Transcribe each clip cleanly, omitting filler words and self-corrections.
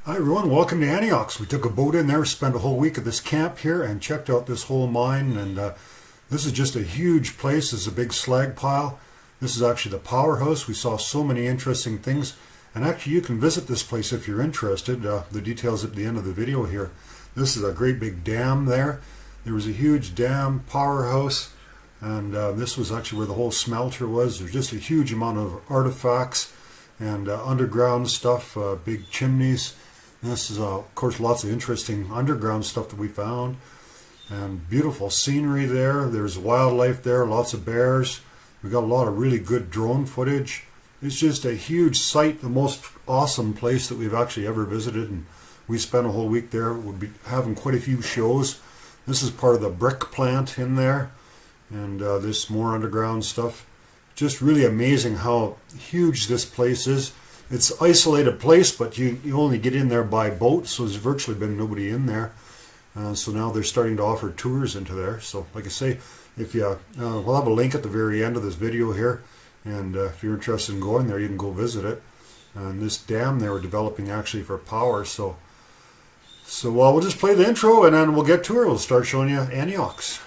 Hi everyone, welcome to Anyox. We took a boat in there, spent a whole week at this camp here and checked out this whole mine, and this is just a huge place. This is a big slag pile. This is actually the powerhouse. We saw so many interesting things, and actually you can visit this place if you're interested. The details at the end of the video here. This is a great big dam there. There was a huge dam powerhouse, and this was actually where the whole smelter was. There's just a huge amount of artifacts and underground stuff, big chimneys. This is, of course, lots of interesting underground stuff that we found, and beautiful scenery there. There's wildlife there, lots of bears. We got a lot of really good drone footage. It's just a huge site, the most awesome place that we've actually ever visited, and we spent a whole week there. We'll be having quite a few shows. This is part of the brick plant in there, and there's more underground stuff. Just really amazing how huge this place is. It's an isolated place, but you only get in there by boat, so there's virtually been nobody in there. So now they're starting to offer tours into there. So like I say, if you we'll have a link at the very end of this video here, and if you're interested in going there, you can go visit it. And this dam they were developing actually for power. So we'll just play the intro, and then we'll get to it. We'll start showing you Anyox.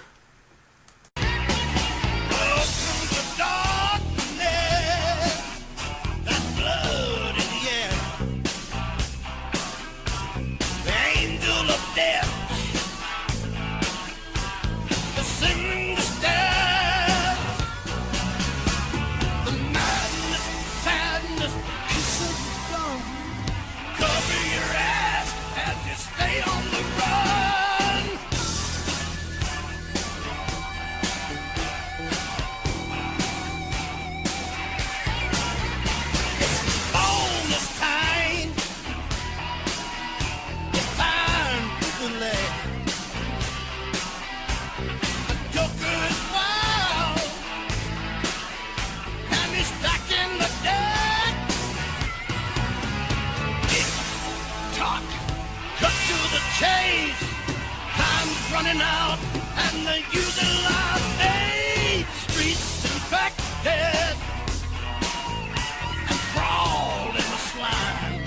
Running out and the user line, hey, streets infected and crawled in the slime.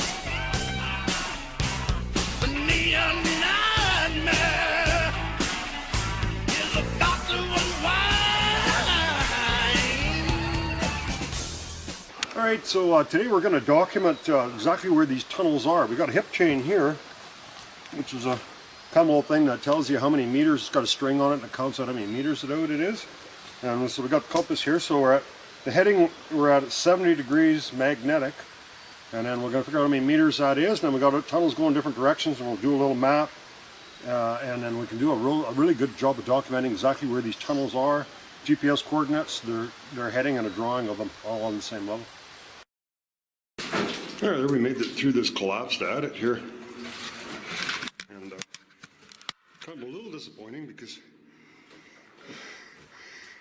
The neon nightmare is about to unwind. All right, so today we're going to document exactly where these tunnels are. We got a hip chain here, which is a kind of little thing that tells you how many meters. It's got a string on it and it counts out how many meters it is. And so we got the compass here, so we're at the heading, we're at 70 degrees magnetic, and then we're going to figure out how many meters that is. And then we got tunnels going different directions, and we'll do a little map, and then we can do a really good job of documenting exactly where these tunnels are, GPS coordinates, their heading, and a drawing of them all on the same level. All right, there we made it through this collapsed adit here. Kind of a little disappointing because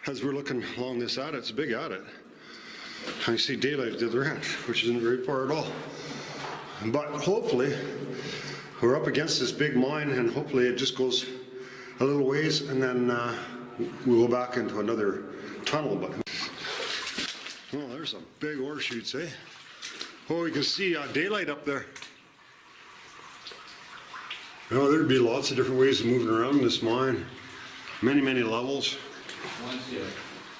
as we're looking along this adit, it's a big adit. I see daylight at the other end, which isn't very far at all. But hopefully we're up against this big mine, and hopefully it just goes a little ways, and then we'll go back into another tunnel. But oh, there's some big ore chutes, eh? Oh, you can see daylight up there. You know, there'd be lots of different ways of moving around in this mine. Many levels. Once you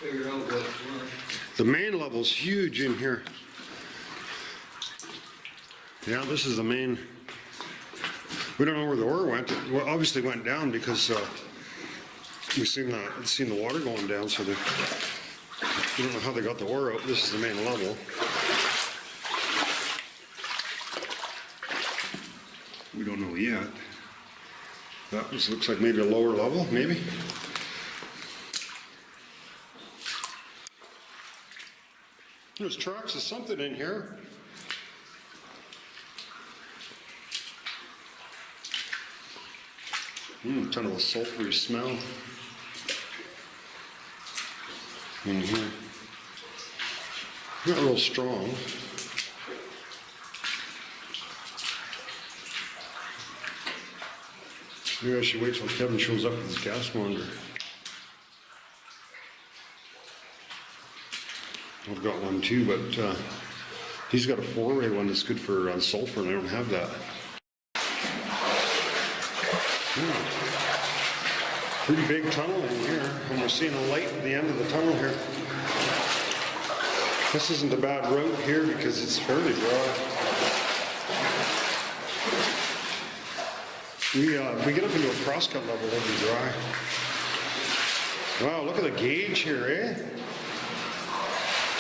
figure out what's where. The main level's huge in here. Yeah, this is the main. We don't know where the ore went. It obviously went down because we've seen the water going down, so we don't know how they got the ore out. This is the main level. We don't know yet. That looks like maybe a lower level, maybe. There's tracks of something in here. Kind of a sulfury smell in here. Not real strong. Maybe I should wait till Kevin shows up with his gas monitor. I've got one too, but he's got a 4-way one that's good for sulfur, and I don't have that. Pretty big tunnel in here, and we're seeing a light at the end of the tunnel here. This isn't a bad route here because it's fairly dry. If we get up into a crosscut level, it'll be dry. Wow, look at the gauge here, eh?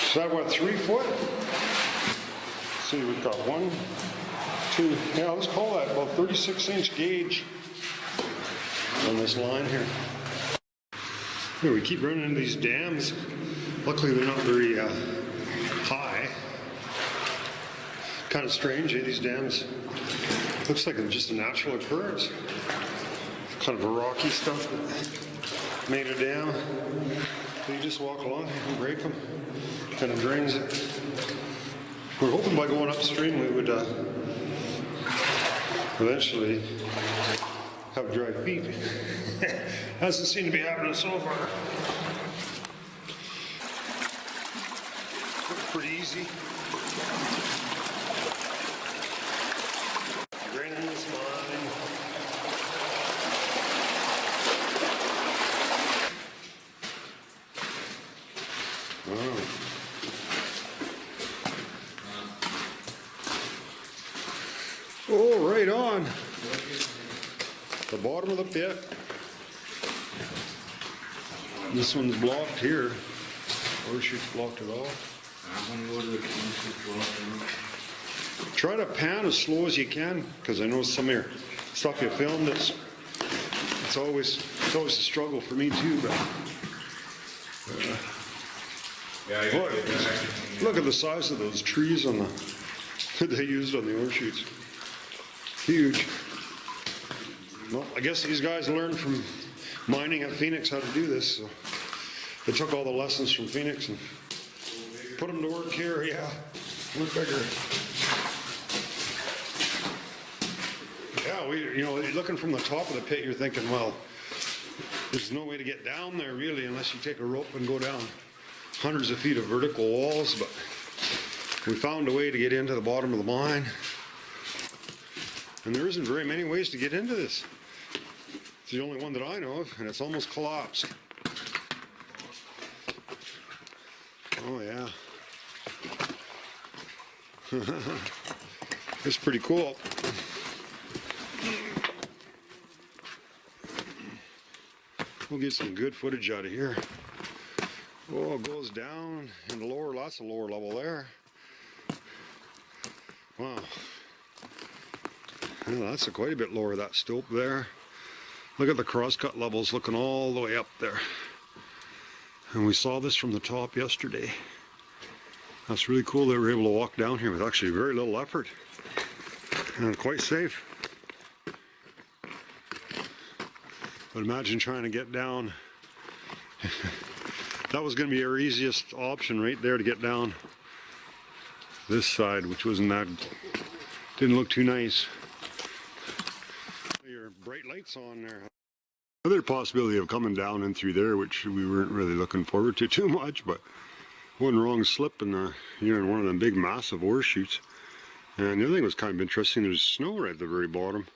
Is that what, 3 foot? Let's see, we've got 1, 2, yeah, let's call that about 36-inch gauge on this line here. Here, we keep running into these dams. Luckily, they're not very high. Kind of strange, eh, these dams. Looks like it's just a natural occurrence. Kind of a rocky stuff that made a dam. So you just walk along and break them. Kind of drains it. We're hoping by going upstream we would eventually have dry feet. Hasn't seemed to be happening so far. Looks pretty easy. Draining this mine. Oh. Oh, right on. The bottom of the pit. This one's blocked here. Or she's blocked it off. Try to pan as slow as you can, because I know some of your stuff you filmed, it's always a struggle for me too. But look at the size of those trees on the that they used on the ore chutes. Huge. Well, I guess these guys learned from mining at Phoenix how to do this. So they took all the lessons from Phoenix and put them to work here. Yeah, look bigger. Yeah, looking from the top of the pit, you're thinking, well, there's no way to get down there really unless you take a rope and go down hundreds of feet of vertical walls. But we found a way to get into the bottom of the mine. And there isn't very many ways to get into this. It's the only one that I know of, and it's almost collapsed. Oh yeah. It's pretty cool. We'll get some good footage out of here. Oh, it goes down in the lower, lots of lower level there. Wow. Well, that's quite a bit lower, that stope there. Look at the crosscut levels looking all the way up there. And we saw this from the top yesterday. That's really cool that we were able to walk down here with actually very little effort. And quite safe. But imagine trying to get down. That was going to be our easiest option right there to get down this side, which wasn't that, didn't look too nice. Your bright lights on there. Another possibility of coming down in through there, which we weren't really looking forward to too much, but one wrong slip in in one of them big massive ore chutes. And the other thing was kind of interesting, there's snow right at the very bottom.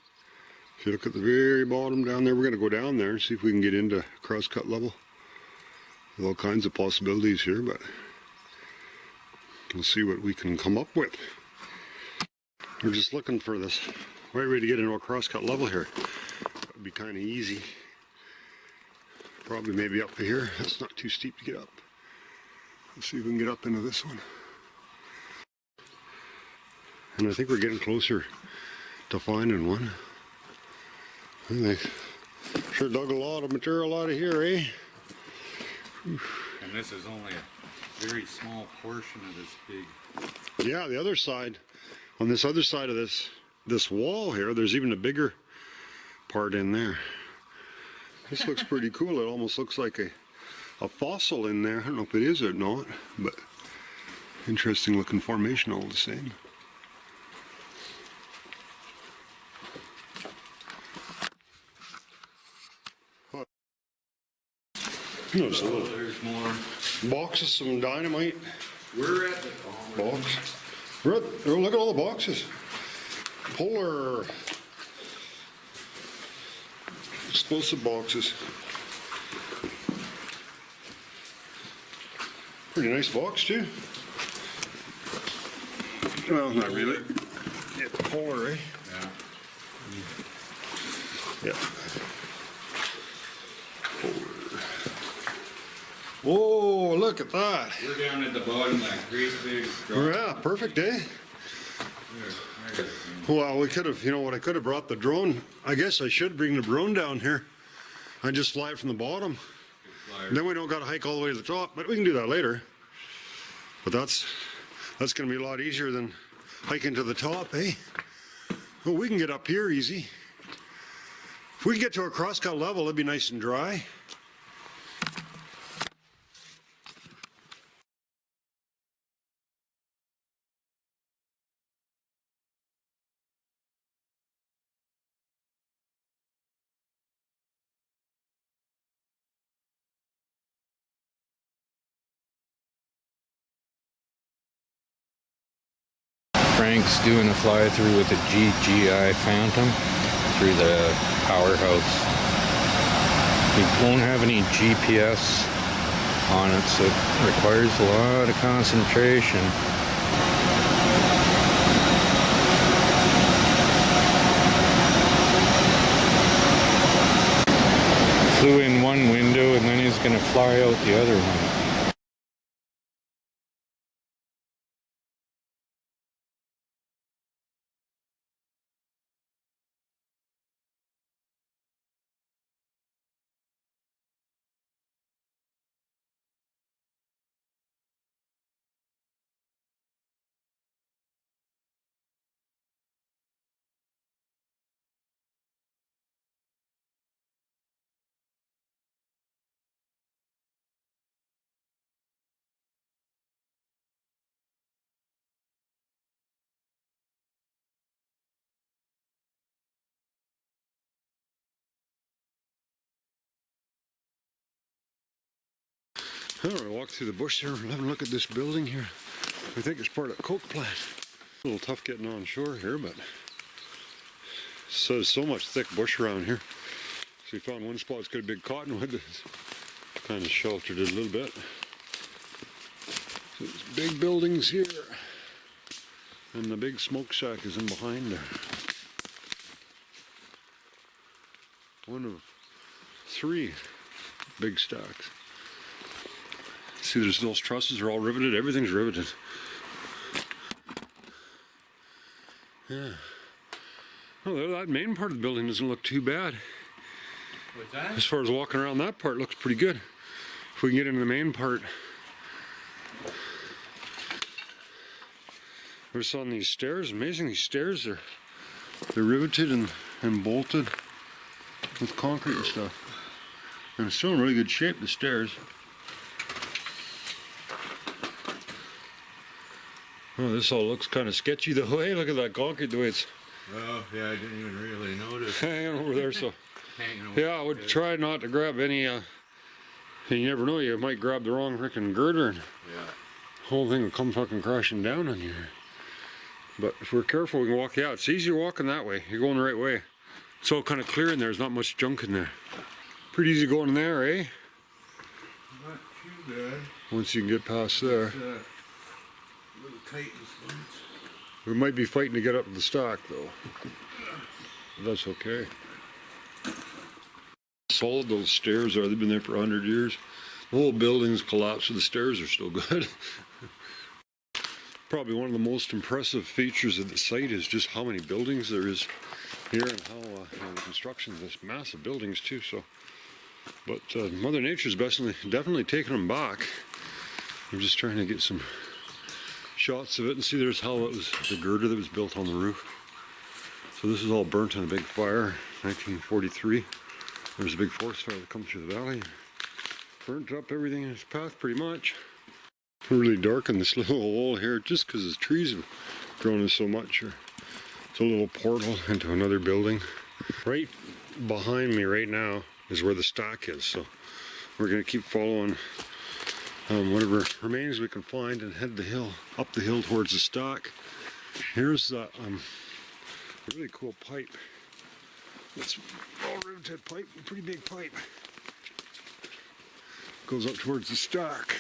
If you look at the very bottom down there, we're going to go down there and see if we can get into crosscut level. There's all kinds of possibilities here, but we'll see what we can come up with. We're just looking for this right way to get into a crosscut level here. That would be kind of easy. Probably maybe up here. That's not too steep to get up. Let's see if we can get up into this one. And I think we're getting closer to finding one. And they sure dug a lot of material out of here, eh? And this is only a very small portion of this big. Yeah, the other side, on this other side of this wall here, there's even a bigger part in there. This looks pretty cool. It almost looks like a fossil in there. I don't know if it is or not, but interesting looking formation all the same. There's a little There's more. box of some dynamite. We're at the Box. Oh, look at all the boxes. Puller. explosive boxes. Pretty nice box too. Well, not really. Yeah, polar, eh? Yeah. Yeah. Whoa, look at that. We're down at the bottom, like great big drop. Yeah, perfect, eh? There, I got it. Well, we could have, you know what, I could have brought the drone. I guess I should bring the drone down here. I just fly it from the bottom. Then we don't got to hike all the way to the top, but we can do that later. But that's going to be a lot easier than hiking to the top, eh? Well, we can get up here easy. If we can get to a crosscut level, it'd be nice and dry. Frank's doing a fly through with a GGI Phantom through the powerhouse. He won't have any GPS on it, so it requires a lot of concentration. Flew in one window and then he's going to fly out the other one. I'm going to walk through the bush here and have a look at this building here. I think it's part of a coke plant. A little tough getting on shore here, but there's so much thick bush around here. So we found one spot that's got a big cottonwood that's kind of sheltered it a little bit. So there's big buildings here, and the big smokestack is in behind there. One of 3 big stacks. See, there's those trusses are all riveted. Everything's riveted. Yeah. Oh, that main part of the building doesn't look too bad. What's that? As far as walking around that part, looks pretty good. If we can get into the main part. We're just on these stairs. Amazing, these stairs they're riveted and bolted with concrete and stuff. And it's still in really good shape, the stairs. Oh, this all looks kind of sketchy though. Hey, look at that concrete, the way it's Oh, yeah, I didn't even really notice. hanging over there. So, Hanging over yeah, I would try not to grab any. You never know, you might grab the wrong freaking girder and Yeah. the whole thing will come fucking crashing down on you. But if we're careful, we can walk. Yeah, it's easier walking that way. You're going the right way. It's all kind of clear in there. There's not much junk in there. Pretty easy going in there, eh? Not too bad. Once you can get past there. A little tight in spots. We might be fighting to get up to the stack though. But that's okay. Solid those stairs are. They've been there for 100 years. The whole building's collapsed, so the stairs are still good. Probably one of the most impressive features of the site is just how many buildings there is here and how the construction of this massive buildings too. So, but Mother Nature's definitely taking them back. I'm just trying to get some shots of it and see there's how it was the girder that was built on the roof. So this is all burnt in a big fire, 1943. There was a big forest fire that come through the valley. Burnt up everything in its path pretty much. Really dark in this little hole here just because the trees have grown so much. It's a little portal into another building. Right behind me right now is where the stack is. So we're going to keep following whatever remains we can find and head the hill, up the hill towards the stack. Here's that really cool pipe It's all riveted pipe, a pretty big pipe. Goes up towards the stack.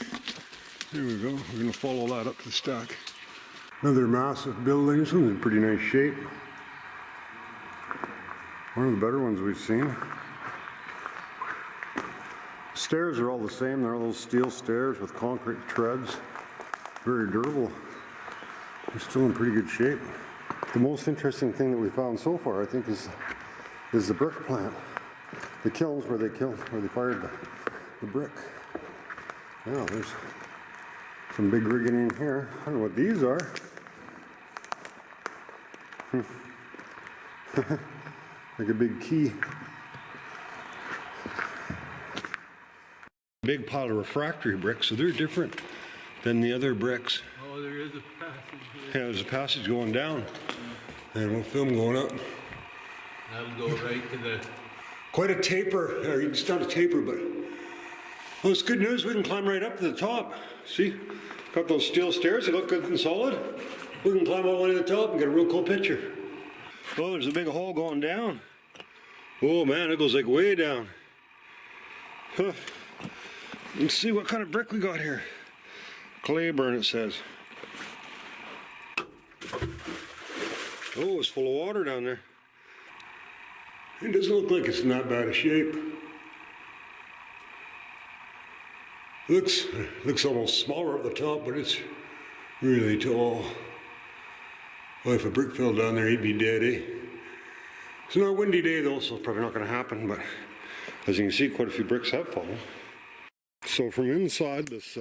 There we go. We're going to follow that up to the stack. Another massive building. This one's in pretty nice shape. One of the better ones we've seen. Stairs are all the same. They're all those steel stairs with concrete treads. Very durable. They're still in pretty good shape. The most interesting thing that we found so far, I think, is the brick plant. The kilns where they fired the brick. Yeah, there's some big rigging in here. I don't know what these are. Like a big key. Big pile of refractory bricks, so they're different than the other bricks. Oh, there is a passage here. Yeah, there's a passage going down and one film going up. That'll go right to the... Quite a taper, or it's not a taper, but well, it's good news. We can climb right up to the top. See, got those steel stairs. They look good and solid. We can climb all the way to the top and get a real cool picture. Oh, there's a big hole going down. Oh man, it goes like way down. Huh. Let's see what kind of brick we got here. Clayburn, it says. Oh, it's full of water down there. It doesn't look like it's in that bad a shape. Looks almost smaller at the top, but it's really tall. Well, if a brick fell down there, he'd be dead, eh? It's not a windy day though, so it's probably not going to happen, but as you can see, quite a few bricks have fallen. So from inside this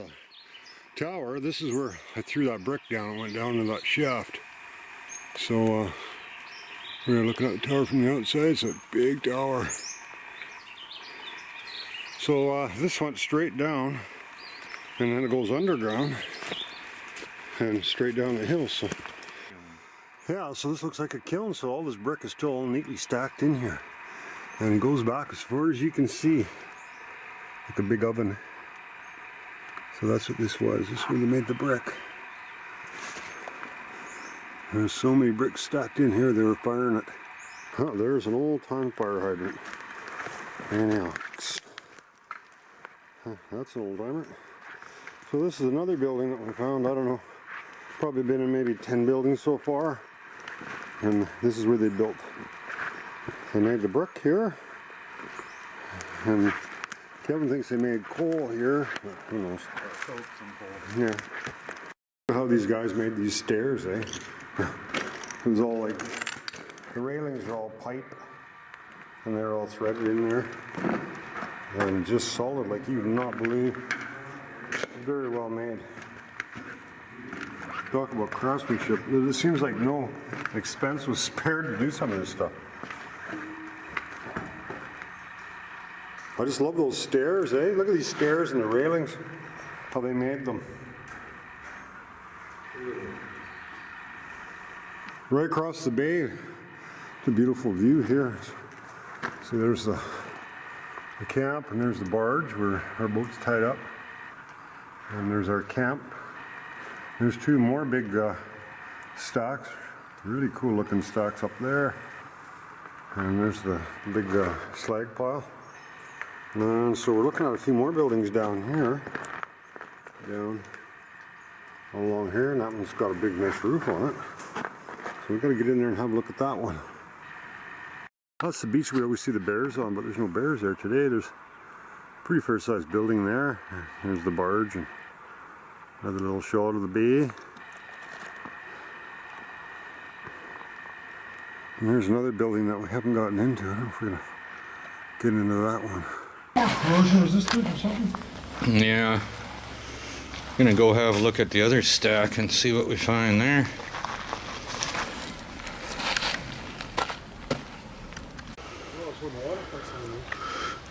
tower, this is where I threw that brick down. It went down to that shaft. So we're looking at the tower from the outside. It's a big tower. So this went straight down, and then it goes underground and straight down the hill. So yeah, so this looks like a kiln. So all this brick is still all neatly stacked in here, and it goes back as far as you can see, like a big oven. So that's what this was. This is where they made the brick. There's so many bricks stacked in here, they were firing it. Oh, there's an old-time fire hydrant. Anyox. That's an old-timer. So this is another building that we found. I don't know, probably been in maybe 10 buildings so far. And this is where they built. They made the brick here. And Kevin thinks they made coal here, but who knows. Yeah. How these guys made these stairs, eh? It was all like, the railings are all pipe, and they're all threaded in there, and just solid, like you would not believe. Very well made. Talk about craftsmanship. It seems like no expense was spared to do some of this stuff. I just love those stairs, eh? Look at these stairs and the railings, how they made them. Right across the bay, it's a beautiful view here. See, there's the camp, and there's the barge where our boat's tied up. And there's our camp. There's two more big stacks, really cool looking stacks up there. And there's the big slag pile. And so we're looking at a few more buildings down here. Down along here, and that one's got a big nice roof on it. So we've got to get in there and have a look at that one. That's the beach we always see the bears on, but there's no bears there today. There's a pretty fair sized building there. There's the barge and another little shot of the bay. And there's another building that we haven't gotten into. I don't know if we're going to get into that one. Corrosion resistant or something? Yeah. Gonna go have a look at the other stack and see what we find there.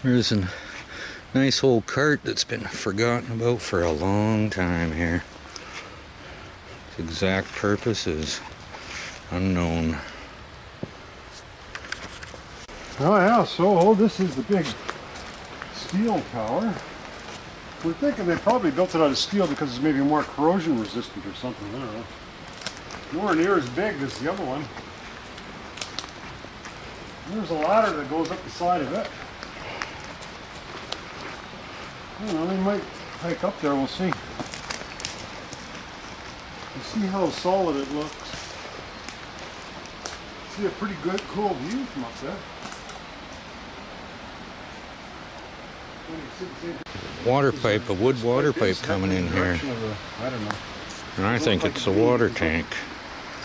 There's a nice old cart that's been forgotten about for a long time here. Its exact purpose is unknown. Oh yeah, so this is the big steel tower. We're thinking they probably built it out of steel because it's maybe more corrosion resistant or something. I don't know. Nowhere near as big as the other one. There's a ladder that goes up the side of it. I don't know, they might hike up there, we'll see. You see how solid it looks. See a pretty good, cool view from up there. Water pipe, a wood water pipe coming in here. I don't know. And I think it's a water tank.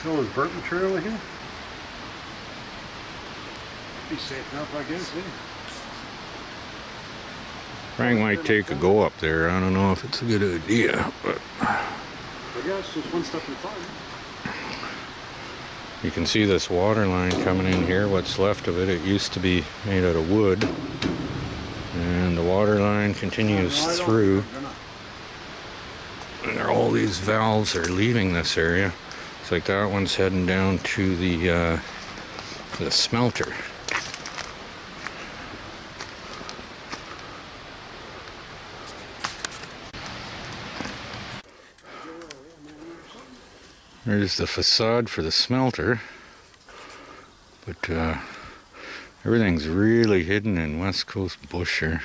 So there's burnt material in here? Be safe enough, I guess, eh? Frank might take a go up there. I don't know if it's a good idea, but I guess just one step at a time. you can see this water line coming in here. What's left of it, it used to be made out of wood. And the water line continues through. And all these valves are leaving this area. It's like that one's heading down to the smelter. There's the facade for the smelter, but everything's really hidden in West Coast bush here.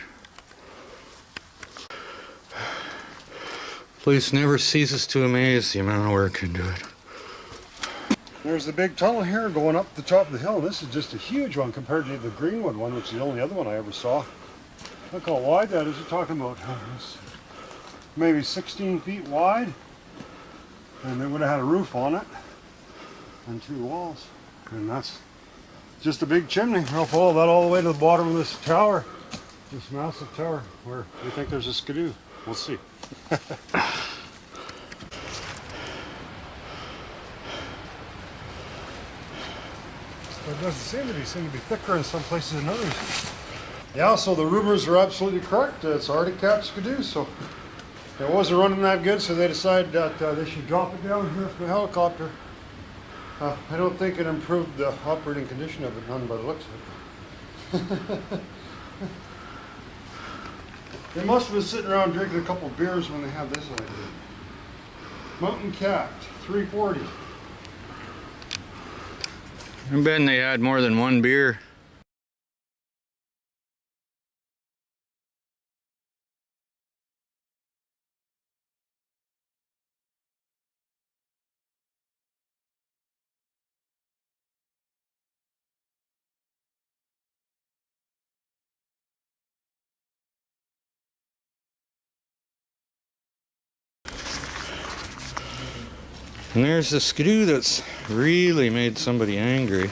Place never ceases to amaze the amount of work into it. There's the big tunnel here going up the top of the hill. This is just a huge one compared to the Greenwood one, which is the only other one I ever saw. Look how wide that is. You're talking about maybe 16 feet wide. And they would have had a roof on it and 2 walls. And that's just a big chimney. We'll follow that all the way to the bottom of this tower. This massive tower where we think there's a skidoo. We'll see. There doesn't seem to be thicker in some places than others. Yeah, so the rumors are absolutely correct. It's already capped skidoo, so it wasn't running that good, so they decided that they should drop it down here from the helicopter. I don't think it improved the operating condition of it, none by the looks of it. They must have been sitting around drinking a couple beers when they had this idea. Mountain capped, 340. I'm betting they had more than one beer. And there's the skidoo that's really made somebody angry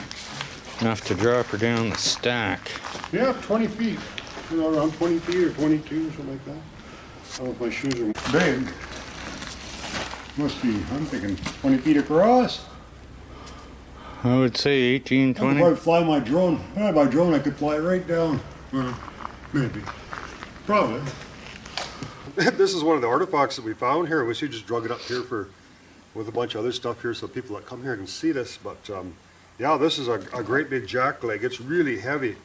enough to drop her down the stack. Yeah, 20 feet. You know, around 20 feet or 22 or something like that. I don't know if my shoes are big. Must be, I'm thinking 20 feet across. I would say 18, I could 20. probably fly my drone. If I had my drone, I could fly right down. Maybe. Probably. This is one of the artifacts that we found here. I wish you just drug it up here with a bunch of other stuff here so people that come here can see this. But yeah, this is a great big jack leg. It's really heavy.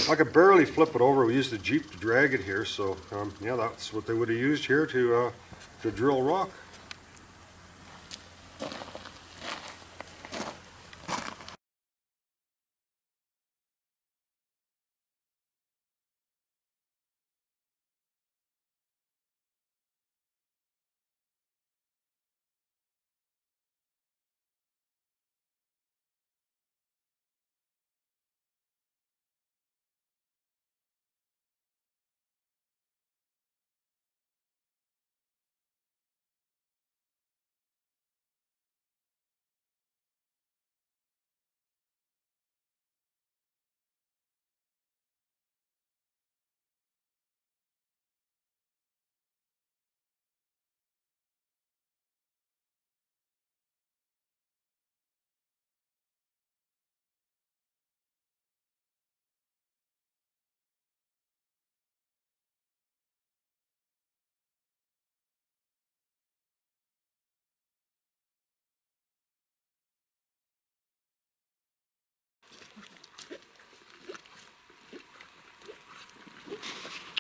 I could barely flip it over. We used a Jeep to drag it here. So yeah, that's what they would have used here to drill rock.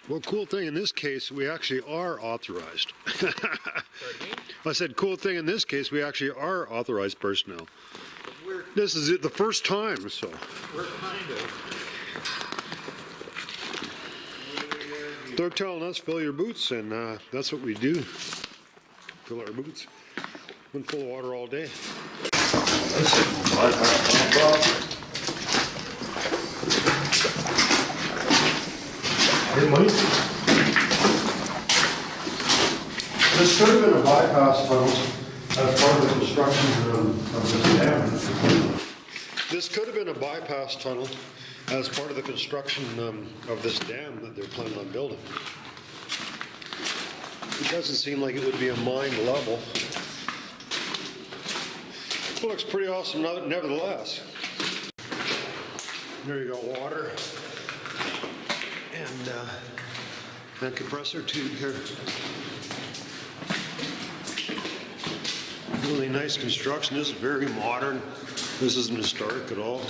Well, cool thing in this case, we actually are authorized. I said, cool thing in this case, we actually are authorized personnel. We're This is it the first time, so. We're kind of. They're telling us fill your boots, and that's what we do. Fill our boots. Been full of water all day. This could have been a bypass tunnel as part of the construction of this dam. This could have been a bypass tunnel as part of the construction of this dam that they're planning on building. It doesn't seem like it would be a mine level. It looks pretty awesome nevertheless. There you go, water. And a compressor tube here. Really nice construction. This is very modern. This isn't historic at all.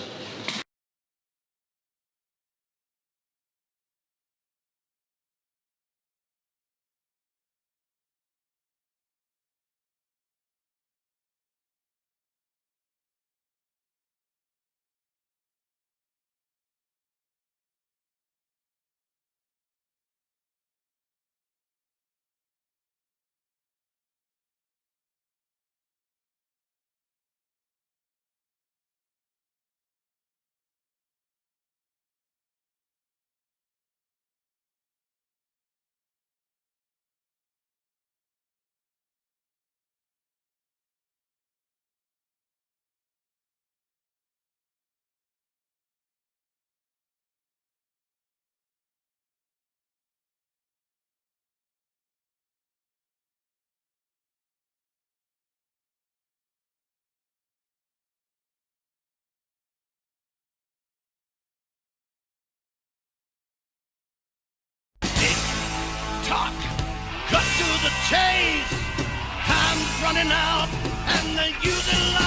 Talk, cut to the chase. Time's running out, and they're using life.